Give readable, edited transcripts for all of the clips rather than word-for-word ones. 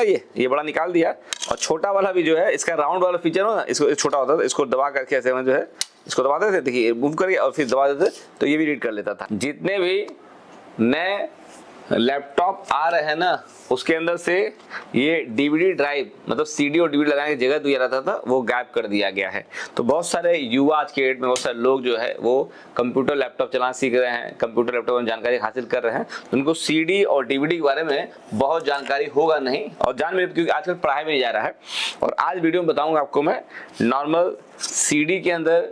ये बड़ा निकाल दिया, और छोटा वाला भी जो है इसका राउंड वाला फीचर हो ना, इसको छोटा होता था, इसको दबा करके ऐसे में जो है इसको दबा देते थे, देखिए मूव करके और फिर दबा देते, तो ये भी रीड कर लेता था। जितने भी नए लैपटॉप आ रहे हैं ना, उसके अंदर से ये डीवीडी ड्राइव मतलब सीडी और डीवीडी लगाने की जगह दिया रहता था, वो गायब कर दिया गया है। तो बहुत सारे युवा आज के डेट में, बहुत सारे लोग जो है वो कंप्यूटर लैपटॉप चलाना सीख रहे हैं, कंप्यूटर लैपटॉप में जानकारी हासिल कर रहे हैं, तो उनको सीडी और डीवीडी के बारे में बहुत जानकारी होगा नहीं, और जान में, क्योंकि आजकल पढ़ाई में जा रहा है। और आज वीडियो में बताऊंगा आपको मैं नॉर्मल सीडी के अंदर,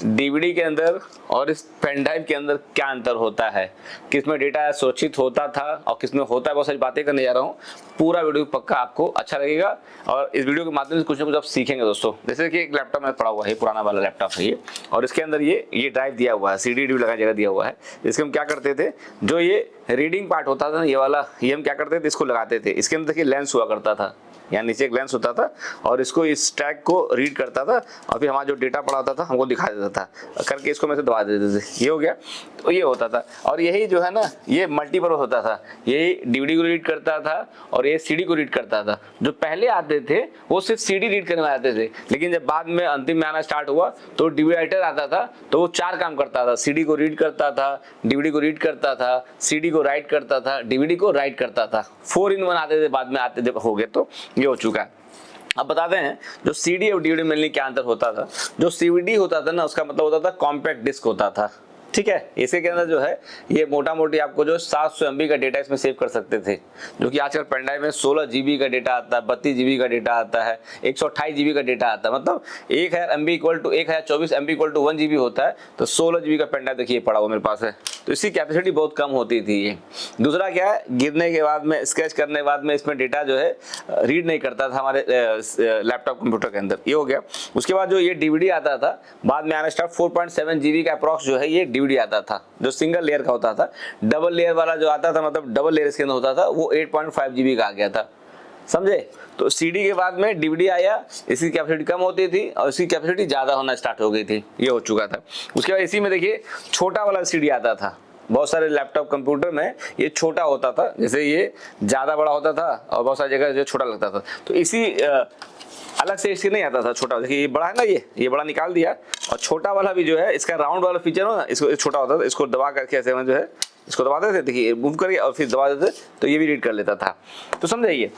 डीवीडी के अंदर और इस पेन ड्राइव के अंदर क्या अंतर होता है, किसमें डेटा सुरक्षित होता था और किसमें होता है, बहुत सारी बातें करने जा रहा हूँ। पूरा वीडियो पक्का आपको अच्छा लगेगा, और इस वीडियो के माध्यम से कुछ ना कुछ आप सीखेंगे दोस्तों। जैसे कि एक लैपटॉप में पड़ा हुआ है, पुराना वाला लैपटॉप है ये, और इसके अंदर ये ड्राइव दिया हुआ है, सीडी डीवीडी लगाने जगह दिया हुआ है। इसके हम क्या करते थे, जो ये रीडिंग पार्ट होता था ना, ये वाला, ये हम क्या करते थे, इसको लगाते थे। इसके अंदर देखिए लेंस हुआ करता था, यहाँ नीचे एक लेंस होता था, और इसको इस टैग को रीड करता था, और फिर हमारा जो डेटा पड़ा होता था हमको दिखा देता था करके, इसको में से दबा देते थे, ये हो गया। तो ये होता था, और यही जो है ना, ये मल्टीपर्पज होता था, यही डीवीडी को रीड करता था और ये सीडी को रीड करता था। जो पहले आते थे वो सिर्फ सीडी रीड करने में आते थे, लेकिन जब बाद में अंतिम में आना स्टार्ट हुआ तो डीवीडी राइटर आता था, तो वो 4 काम करता था, सीडी को रीड करता था, डीवीडी को रीड करता था, सीडी को राइट करता था, डीवीडी को राइट करता था। 4 in 1 आते थे, बाद में आते जब हो गए तो ये हो चुका है। अब बताते हैं जो सीडी और डीवीडी में क्या अंतर होता था। जो सीडी होता था ना, उसका मतलब होता था कॉम्पैक्ट डिस्क होता था, ठीक है। इसके अंदर जो है ये मोटा मोटी आपको जो 700 MB का डेटा इसमें सेव कर सकते थे, जो कि आजकल पेन ड्राइव में 16 GB का डेटा आता है, 32 GB का डेटा आता है, 128 GB का डेटा आता है। मतलब 1000 MB equal to 1024 MB equal to 1 GB होता है, तो 16 GB का पेन ड्राइव देखिए पड़ा हुआ मेरे पास है, तो इसकी कैपेसिटी बहुत कम होती थी ये। दूसरा क्या है, गिरने के बाद में, स्क्रैच करने के बाद में इसमें डेटा जो है रीड नहीं करता था हमारे लैपटॉप कंप्यूटर के अंदर, ये हो गया। उसके बाद जो ये डीवीडी आता था, बाद में आना स्टार्ट 4.7 GB का अप्रॉक्स जो है ये डीवीडी आता था, जो सिंगल लेयर का होता था। डबल लेयर वाला जो आता था, मतलब डबल लेयर इसके अंदर होता था, वो 8.5 GB का आ गया था, समझे। तो सीडी के बाद में डीवीडी आया, इसकी कैपेसिटी कम होती थी और इसकी कैपेसिटी ज्यादा होना स्टार्ट हो गई थी, ये हो चुका था। उसके बाद इसी में देखिए छोटा वाला सीडी आता था, बहुत सारे लैपटॉप कंप्यूटर में ये छोटा होता था, जैसे ये ज्यादा बड़ा होता था और बहुत सारी जगह जो छोटा लगता था। तो इसी अलग से इसके नहीं आता था छोटा, देखिए ये बड़ा है ना, ये बड़ा निकाल दिया, और छोटा वाला भी जो है इसका राउंड वाला फीचर हो ना, इसको छोटा होता था, इसको दबा करके ऐसे में जो है इसको दबा देते थे, देखिए मूव करके और फिर दबा देते, तो ये भी रीड कर लेता था। तो समझिए,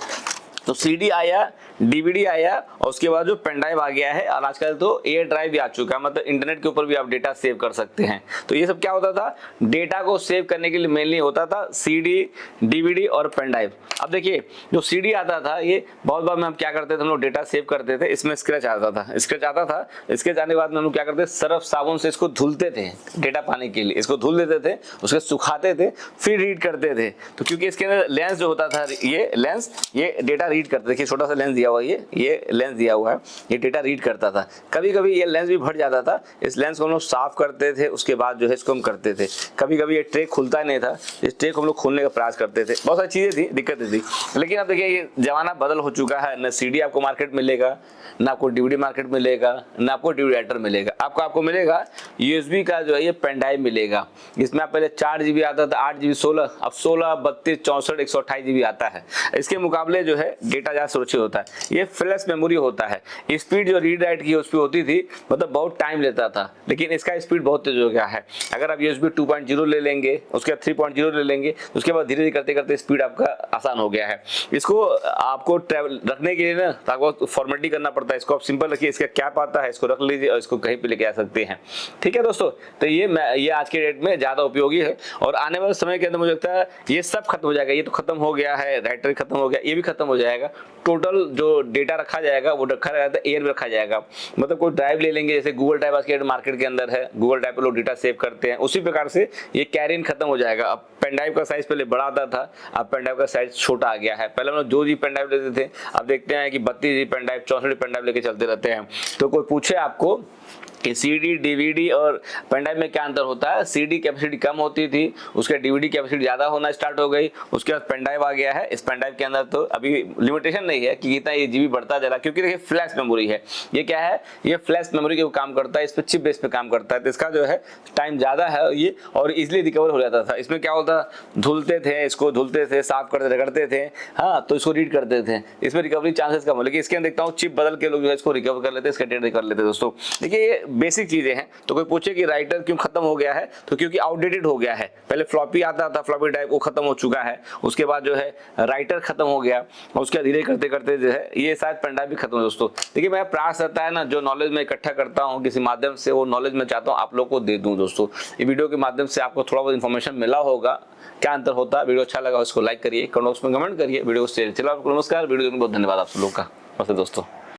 तो सीडी आया, डीवीडी आया, और उसके बाद जो पेन ड्राइव आ गया है, और आजकल तो एयर ड्राइव भी आ चुका है, मतलब इंटरनेट के ऊपर भी आप डेटा सेव कर सकते हैं। तो ये सब क्या होता था, डेटा को सेव करने के लिए मेनली होता था सीडी, डीवीडी और पेन ड्राइव। अब देखिए जो सीडी आता था, ये बहुत बार में हम क्या करते थे, हम लोग डेटा सेव करते थे, इसमें स्क्रैच आता था, स्क्रैच आता था, स्क्रैच आने के बाद में हम लोग क्या करते थे, सर्फ साबुन से इसको धुलते थे डेटा पाने के लिए, इसको धुल देते थे, उसके सुखाते थे, फिर रीड करते थे। तो क्योंकि इसके अंदर लेंस जो होता था, ये लेंस ये डेटा रीड करते, देखिए छोटा सा लेंस दिया हुआ है, ये लेंस दिया हुआ है, ये डेटा रीड करता था। कभी कभी ये लेंस भी फट जाता था, इस लेंस को हम लोग साफ करते थे, उसके बाद जो है इसको हम करते थे। कभी कभी ये ट्रे खुलता नहीं था, इस ट्रे को हम लोग खोलने का प्रयास करते थे, बहुत सारी चीजें थी, दिक्कतें थी। लेकिन अब देखिए ये जमाना बदल हो चुका है, न सीडी आपको मार्केट मिलेगा, ना आपको डीवीडी मार्केट मिलेगा, ना आपको डीवीडी राइटर मिलेगा, आपको मिलेगा यूएसबी का जो है ये पेन ड्राइव मिलेगा। इसमें आप पहले 4 GB आता था, 8 GB, 16, अब 16, 32, 64, 128 GB आता है। इसके मुकाबले जो है डेटा ज्यादा सुरक्षित होता है, ये फ्लैश मेमोरी होता है। स्पीड जो रीड राइट की उसकी होती थी, मतलब बहुत टाइम लेता था, लेकिन इसका स्पीड बहुत तेज हो गया है। अगर आप यूएसबी 2.0 ले लेंगे, उसके बाद 3.0 ले लेंगे, उसके बाद धीरे धीरे करते करते स्पीड आपका आसान हो गया है। इसको आपको ट्रैवल रखने के लिए ना आपको फॉर्मेलिटी करना पड़ता है, इसको आप सिंपल रखिए, इसका कैप आता है, इसको रख लीजिए और इसको कहीं पे लेके आ सकते हैं, ठीक है दोस्तों। तो ये आज के डेट में ज्यादा उपयोगी है, और आने वाले समय के अंदर मुझे लगता है ये सब खत्म हो जाएगा। ये तो खत्म हो गया है, राइटर खत्म हो गया, ये भी खत्म हो जाएगा। टोटल जो डेटा रखा जाएगा वो रखा जाएगा एयर में रखा जाएगा, मतलब कोई ड्राइव ले लेंगे, जैसे गूगल ड्राइव आज के मार्केट के अंदर है, गूगल ड्राइव पे लोग डेटा सेव करते हैं, उसी प्रकार से ये कैरियर खत्म हो जाएगा। अब पेन ड्राइव का साइज पहले बड़ा आता था, अब पेन ड्राइव का साइज छोटा आ गया है। पहले हम लोग 2 GB पेन ड्राइव लेते थे, अब देखते हैं कि 32 GB pen drive, 64 pen drive लेके चलते रहते हैं। तो कोई पूछे आपको कि सीडी, डीवीडी और पेन ड्राइव में क्या अंतर होता है। सीडी कैपेसिटी कम होती थी, उसके डीवीडी कैपेसिटी ज़्यादा होना स्टार्ट हो गई, उसके बाद पेन ड्राइव आ गया है। इस पेन ड्राइव के अंदर तो अभी लिमिटेशन नहीं है कि कितना ये जीबी बढ़ता जा रहा, क्योंकि देखिए फ्लैश मेमोरी है। ये क्या है, ये फ्लैश मेमोरी के काम करता है, इस पर चिप बेस पे काम करता है, तो इसका जो है टाइम ज़्यादा है ये, और इजिली रिकवर हो जाता था। इसमें क्या होता, धुलते थे, इसको धुलते थे, साफ करते रगड़ते थे, हाँ, तो इसको रीड करते थे, इसमें रिकवरी चांसेस कम हो। लेकिन इसके अंदर देखता हूँ चिप बदल के लोग जो है इसको रिकवर कर लेते हैं, स्कैटर कर लेते हैं। दोस्तों देखिए ये बेसिक चीजें हैं। तो कोई पूछे कि राइटर क्यों खत्म हो गया है, तो क्योंकि आउटडेटेड हो गया है। पहले फ्लॉपी आता था, फ्लॉपी ड्राइव, वो खत्म हो चुका है। उसके बाद जो है राइटर खत्म हो गया, और उसके धीरे करते करते जो है ये शायद पेन ड्राइव भी खत्म हो। दोस्तों देखिए मेरा प्रयास रहता है ना, जो नॉलेज मैं इकट्ठा करता हूँ किसी माध्यम से, वो नॉलेज मैं चाहता हूँ आप लोग को दे दूँ। दोस्तों ये वीडियो के माध्यम से आपको थोड़ा बहुत इन्फॉर्मेशन मिला होगा, क्या अंतर होता है। वीडियो अच्छा लगा उसको लाइक करिए, कमेंट बॉक्स में कमेंट करिए, वीडियो को शेयर। चलो आपको नमस्कार, वीडियो में बहुत धन्यवाद आप सब लोग का। दोस्तों